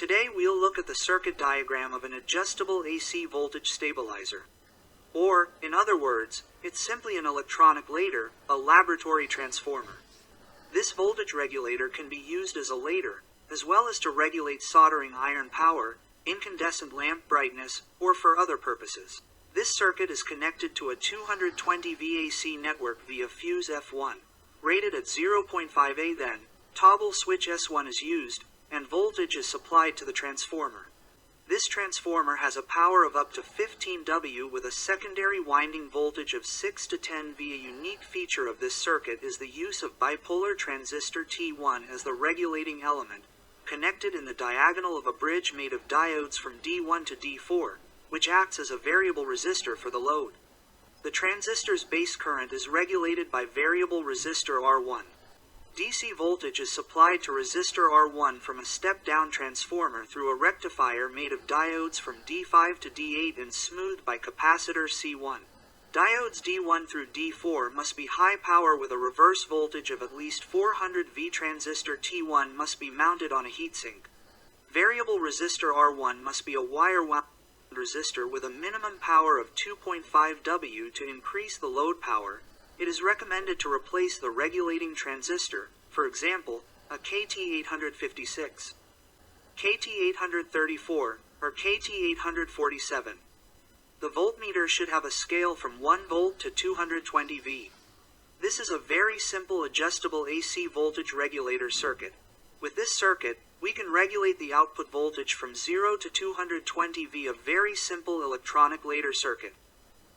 Today we'll look at the circuit diagram of an adjustable AC voltage stabilizer. Or, in other words, it's simply an electronic ladder, a laboratory transformer. This voltage regulator can be used as a ladder, as well as to regulate soldering iron power, incandescent lamp brightness, or for other purposes. This circuit is connected to a 220 VAC network via fuse F1. Rated at 0.5A then, toggle switch S1 is used, and voltage is supplied to the transformer. This transformer has a power of up to 15 W with a secondary winding voltage of 6 to 10 V. A unique feature of this circuit is the use of bipolar transistor T1 as the regulating element, connected in the diagonal of a bridge made of diodes from D1 to D4, which acts as a variable resistor for the load. The transistor's base current is regulated by variable resistor R1. DC voltage is supplied to resistor R1 from a step-down transformer through a rectifier made of diodes from D5 to D8 and smoothed by capacitor C1. Diodes D1 through D4 must be high power with a reverse voltage of at least 400 V. Transistor T1 must be mounted on a heatsink. Variable resistor R1 must be a wire-wound resistor with a minimum power of 2.5 W to increase the load power. It is recommended to replace the regulating transistor, for example, a KT856, KT834, or KT847. The voltmeter should have a scale from 1 volt to 220 V. This is a very simple adjustable AC voltage regulator circuit. With this circuit, we can regulate the output voltage from 0 to 220 V, a very simple electronic ladder circuit.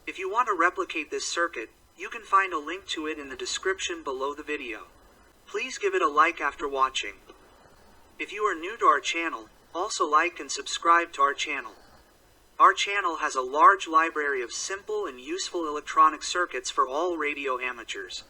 If you want to replicate this circuit, you can find a link to it in the description below the video. Please give it a like after watching. If you are new to our channel, also like and subscribe to our channel. Our channel has a large library of simple and useful electronic circuits for all radio amateurs.